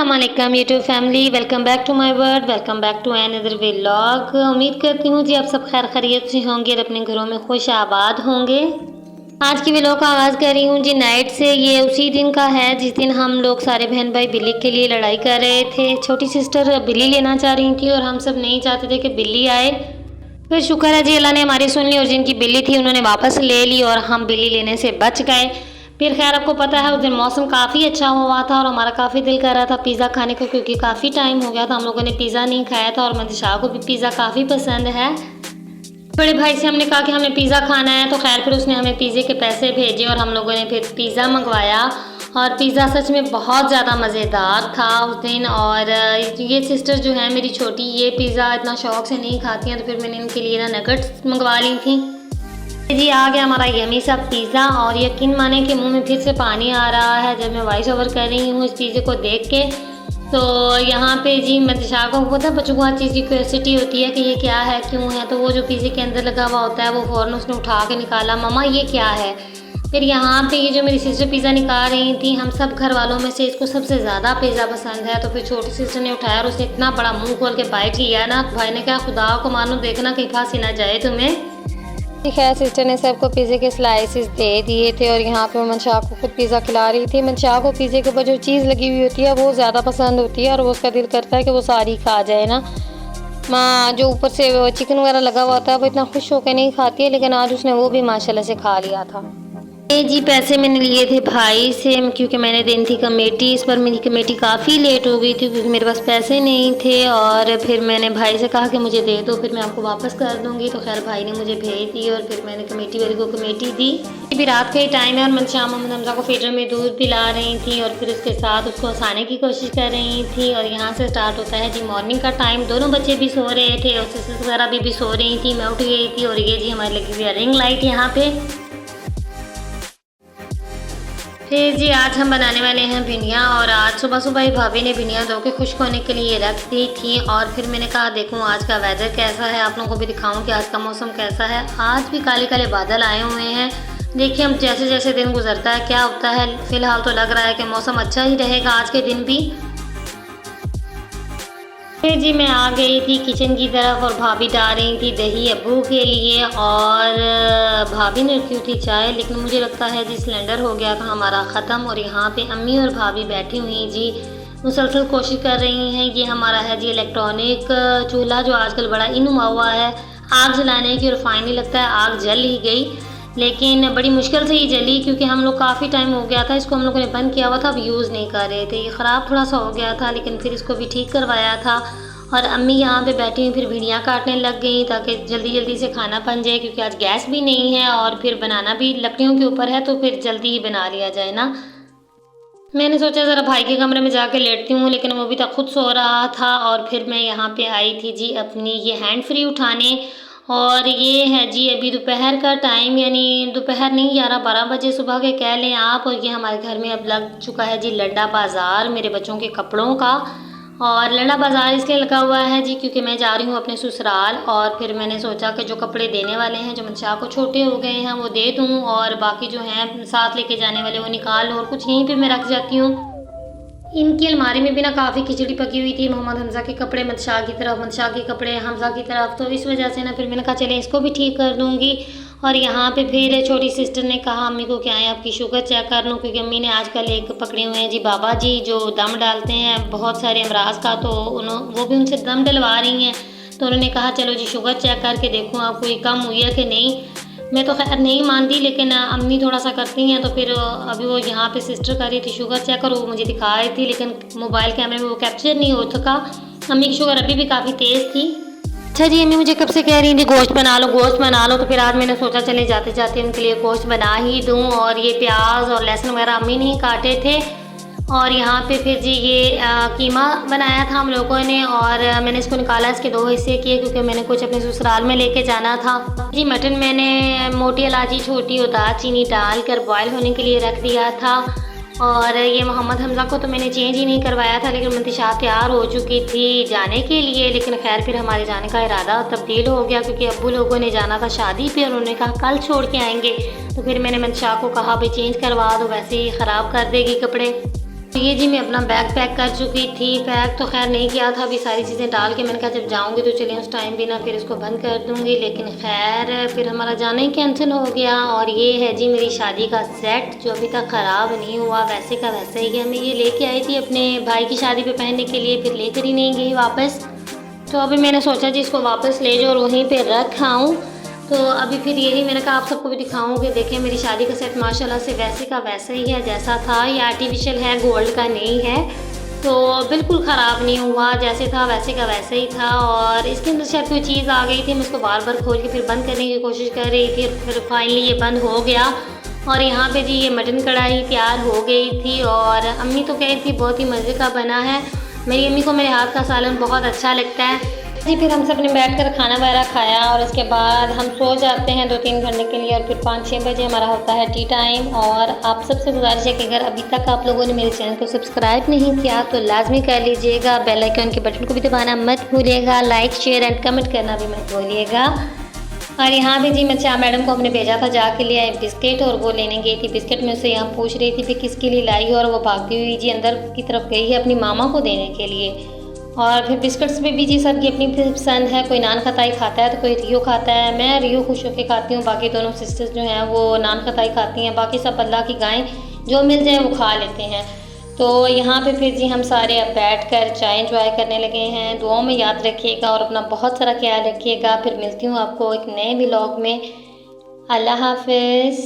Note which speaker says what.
Speaker 1: अस्सलामुअलैकुम YouTube family, welcome back to my world, welcome back to another vlog. उम्मीद करती हूँ जी आप सब खैर खैरियत से होंगे और अपने घरों में खुश आबाद होंगे। आज की व्लॉग का आगाज़ कर रही हूँ जी नाइट से। ये उसी दिन का है जिस दिन हम लोग सारे बहन भाई बिल्ली के लिए लड़ाई कर रहे थे। छोटी सिस्टर बिल्ली लेना चाह रही थी और हम सब नहीं चाहते थे कि बिल्ली आए। फिर शुक्र है जी अल्लाह ने हमारी सुन ली और जिनकी बिल्ली थी उन्होंने वापस ले ली और हम बिल्ली लेने से बच गए। फिर खैर आपको पता है उस दिन मौसम काफ़ी अच्छा हुआ था और हमारा काफ़ी दिल कर रहा था पिज़्ज़ा खाने को, क्योंकि काफ़ी टाइम हो गया था हम लोगों ने पिज़्ज़ा नहीं खाया था और मंदिशाह को भी पिज़्ज़ा काफ़ी पसंद है। बड़े भाई से हमने कहा कि हमें पिज़्ज़ा खाना है, तो खैर फिर उसने हमें पिज़्ज़े के पैसे भेजे और हम लोगों ने फिर पिज़्ज़ा मंगवाया। और पिज़्ज़ा सच में बहुत ज़्यादा मज़ेदार था उस दिन। और ये सिस्टर जो है मेरी छोटी, ये पिज़्ज़ा इतना शौक़ से नहीं खाती हैं, तो फिर मैंने इनके लिए ना नगेट्स मंगवा ली थी जी। आ गया हमारा यमी सा पिज़्ज़ा और यकीन माने कि मुंह में फिर से पानी आ रहा है जब मैं वॉइस ओवर कर रही हूँ इस पिज़्ज़े को देख के। तो यहाँ पे जी मंदिशाह को पता है बच्चों को हर चीज़ की क्यूरियोसिटी होती है कि ये क्या है क्यों है, तो वो जो पिज़्ज़े के अंदर लगा हुआ होता है वो फ़ौरन उसने उठा के निकाला, मम्मा ये क्या है। फिर यहाँ पे ये जो मेरी सिस्टर पिज़्ज़ा निकाल रही थी, हम सब घर वालों में से इसको सबसे ज़्यादा पिज़्ज़ा पसंद है, तो फिर छोटी सिस्टर ने उठाया और उसने इतना बड़ा मुँह खोल के बाइट लिया ना, भाई ने कहा खुदा को मानो देखना कहीं फांसी ना जाए तुम्हें। खैर सिस्टर ने सबको पिज़्ज़े के स्लाइसेस दे दिए थे और यहाँ पे मंशाह को खुद पिज़्ज़ा खिला रही थी। मंशाह को पिज़्ज़े के ऊपर जो चीज़ लगी हुई होती है वो ज़्यादा पसंद होती है और वो उसका दिल करता है कि वो सारी खा जाए ना। माँ जो ऊपर से चिकन वगैरह लगा हुआ होता है वो इतना खुश होकर नहीं खाती है, लेकिन आज उसने वो भी माशाल्लाह से खा लिया था। ये जी पैसे मैंने लिए थे भाई से, क्योंकि मैंने दिन थी कमेटी। इस पर मेरी कमेटी काफ़ी लेट हो गई थी क्योंकि मेरे पास पैसे नहीं थे और फिर मैंने भाई से कहा कि मुझे दे दो, फिर मैं आपको वापस कर दूंगी। तो खैर भाई ने मुझे भेज दी और फिर मैंने कमेटी वाली को कमेटी दी। अभी रात का ही टाइम है और मैं शाम मोहम्मद हमजा को फीडर में दूध पिला रही थी और फिर उसके साथ उसको हंसाने की कोशिश कर रही थी। और यहाँ से स्टार्ट होता है जी मॉर्निंग का टाइम। दोनों बच्चे भी सो रहे थे और सिस्टर वगैरह भी सो रही थी, मैं उठ गई थी। और ये जी हमारी लगी हुई है रिंग लाइट यहाँ पे। फिर जी आज हम बनाने वाले हैं भिंडियाँ और आज सुबह सुबह ही भाभी ने भिंडियाँ धो के खुश्क होने के लिए रख दी थी। और फिर मैंने कहा देखूँ आज का वेदर कैसा है, आप लोगों को भी दिखाऊं कि आज का मौसम कैसा है। आज भी काले काले बादल आए हुए हैं। देखिए हम जैसे जैसे दिन गुजरता है क्या होता है। फिलहाल तो लग रहा है कि मौसम अच्छा ही रहेगा आज के दिन भी। फिर जी मैं आ गई थी किचन की तरफ और भाभी डाल रही थी दही अब्बू के लिए और भाभी ने रखी थी चाय, लेकिन मुझे लगता है जी सिलेंडर हो गया था हमारा ख़त्म। और यहाँ पे अम्मी और भाभी बैठी हुई जी मुसलसल कोशिश कर रही हैं। ये हमारा है जी इलेक्ट्रॉनिक चूल्हा जो आजकल बड़ा इन हुआ है आग जलाने की, और फाइनली लगता है आग जल ही गई, लेकिन बड़ी मुश्किल से ही जली क्योंकि हम लोग काफ़ी टाइम हो गया था इसको हम लोगों ने बंद किया हुआ था, अब यूज़ नहीं कर रहे थे। ये ख़राब थोड़ा सा हो गया था लेकिन फिर इसको भी ठीक करवाया था। और अम्मी यहाँ पे बैठी हुई फिर भिंडियाँ काटने लग गई ताकि जल्दी जल्दी से खाना बन जाए, क्योंकि आज गैस भी नहीं है और फिर बनाना भी लकड़ियों के ऊपर है, तो फिर जल्दी ही बना लिया जाए ना। मैंने सोचा ज़रा भाई के कमरे में जाके लेटती हूँ, लेकिन वो भी तक खुद सो रहा था। और फिर मैं यहाँ पे आई थी जी अपनी ये हैंड फ्री उठाने। और ये है जी अभी दोपहर का टाइम, यानी दोपहर नहीं 11-12 बजे सुबह के कह लें आप। और ये हमारे घर में अब लग चुका है जी लंडा बाज़ार मेरे बच्चों के कपड़ों का। और लंडा बाज़ार इसलिए लगा हुआ है जी क्योंकि मैं जा रही हूँ अपने ससुराल और फिर मैंने सोचा कि जो कपड़े देने वाले हैं जो मंशा को छोटे हो गए हैं वो दे दूँ और बाकी जो हैं साथ लेके जाने वाले वो निकाल लूँ और कुछ यहीं पे मैं रख जाती हूँ। इनकी अलमारी में भी ना काफ़ी खिचड़ी पकी हुई थी, मोहम्मद हमजा के कपड़े मंशा की तरफ, मंशा के कपड़े हमजा की तरफ, तो इस वजह से ना फिर मैंने कहा चले इसको भी ठीक कर दूँगी। और यहाँ पे फिर छोटी सिस्टर ने कहा अम्मी को क्या है आपकी शुगर चेक कर लूँ, क्योंकि अम्मी ने आजकल एक पकड़े हुए हैं जी बाबा जी जो दम डालते हैं बहुत सारे अमराज का, तो वो भी उनसे दम डलवा रही हैं। तो उन्होंने कहा चलो जी शुगर चेक करके देखूँ आपको ये कम हुई है कि नहीं। मैं तो खैर नहीं मानती, लेकिन अम्मी थोड़ा सा करती हैं, तो फिर अभी वो यहाँ पे सिस्टर कर रही थी शुगर चेक और वो मुझे दिखा रही थी, लेकिन मोबाइल कैमरे में वो कैप्चर नहीं हो सका। अम्मी की शुगर अभी भी काफ़ी तेज़ थी। अच्छा जी अम्मी मुझे कब से कह रही थी गोश्त बना लो गोश्त बना लो, तो फिर आज मैंने सोचा चले जाते जाते उनके लिए गोश्त बना ही दूँ। और ये प्याज और लहसुन वगैरह अम्मी ने ही काटे थे। और यहाँ पे फिर जी ये कीमा बनाया था हम लोगों ने और मैंने इसको निकाला, इसके 2 हिस्से किए क्योंकि मैंने कुछ अपने ससुराल में लेके जाना था। जी मटन मैंने मोटी इलायची छोटी और दालचीनी डाल कर बॉयल होने के लिए रख दिया था। और ये मोहम्मद हमजा को तो मैंने चेंज ही नहीं करवाया था, लेकिन मंतिशा तैयार हो चुकी थी जाने के लिए, लेकिन खैर फिर हमारे जाने का इरादा तब्दील हो गया क्योंकि अब्बू लोगों ने जाना था शादी पे और उन्होंने कहा कल छोड़ के आएंगे। तो फिर मैंने मंतिशा को कहा भाई चेंज करवा दो, वैसे ही ख़राब कर देगी कपड़े। तो ये जी मैं अपना बैग पैक कर चुकी थी। पैक तो खैर नहीं किया था, अभी सारी चीज़ें डाल के मैंने कहा जब जाऊंगी तो चलिए उस टाइम भी ना फिर इसको बंद कर दूंगी, लेकिन खैर फिर हमारा जाना ही कैंसिल हो गया। और ये है जी मेरी शादी का सेट जो अभी तक ख़राब नहीं हुआ, वैसे का वैसा ही है। मैं ये लेके आई थी अपने भाई की शादी पे पहनने के लिए, फिर लेकर ही नहीं गई वापस। तो अभी मैंने सोचा जी इसको वापस ले जाओ और वहीं पर रख आऊँ। तो अभी फिर यही मैंने कहा आप सबको भी दिखाऊं कि देखें मेरी शादी का सेट माशाल्लाह से वैसे का वैसा ही है जैसा था। ये आर्टिफिशियल है, गोल्ड का नहीं है, तो बिल्कुल ख़राब नहीं हुआ, जैसे था वैसे का वैसा ही था। और इसके अंदर शायद कोई चीज़ आ गई थी, मैं इसको बार बार खोल के फिर बंद करने की कोशिश कर रही थी, फिर फाइनली ये बंद हो गया। और यहाँ पे जी ये मटन कढ़ाई तैयार हो गई थी और अम्मी तो कह रही थी बहुत ही मज़े का बना है। मेरी अम्मी को मेरे हाथ का सालन बहुत अच्छा लगता है जी। फिर हम सब ने बैठ कर खाना वगैरह खाया और उसके बाद हम सो जाते हैं 2-3 घंटे के लिए और फिर 5-6 बजे हमारा होता है टी टाइम। और आप सबसे गुजारिश है कि अगर अभी तक आप लोगों ने मेरे चैनल को सब्सक्राइब नहीं किया तो लाजमी कर लीजिएगा, बेल आइकन के बटन को भी दबाना मत भूलिएगा, लाइक शेयर एंड कमेंट करना भी मत भूलिएगा। और यहाँ भी जी मैं चाह मैडम को हमने भेजा था जाके ले आए बिस्किट और वो लेने गई थी बिस्किट। मैं उससे यहाँ पूछ रही थी कि किसके लिए लाई हो, और वो भागती हुई जी अंदर की तरफ गई है अपनी मामा को देने के लिए। और फिर बिस्किट्स में भी जी सबकी अपनी पसंद है, कोई नान खताई खाता है तो कोई रियो खाता है। मैं रियो खुश होकर खाती हूँ, बाकी दोनों सिस्टर्स जो हैं वो नान खताई खाती हैं, बाकी सब अल्लाह की गायें जो मिल जाए वो खा लेते हैं। तो यहाँ पे फिर जी हम सारे अब बैठ कर चाय इंजॉय करने लगे हैं। दुआओं में याद रखिएगा और अपना बहुत सारा ख्याल रखिएगा। फिर मिलती हूँ आपको एक नए व्लॉग में। अल्लाह हाफिज़।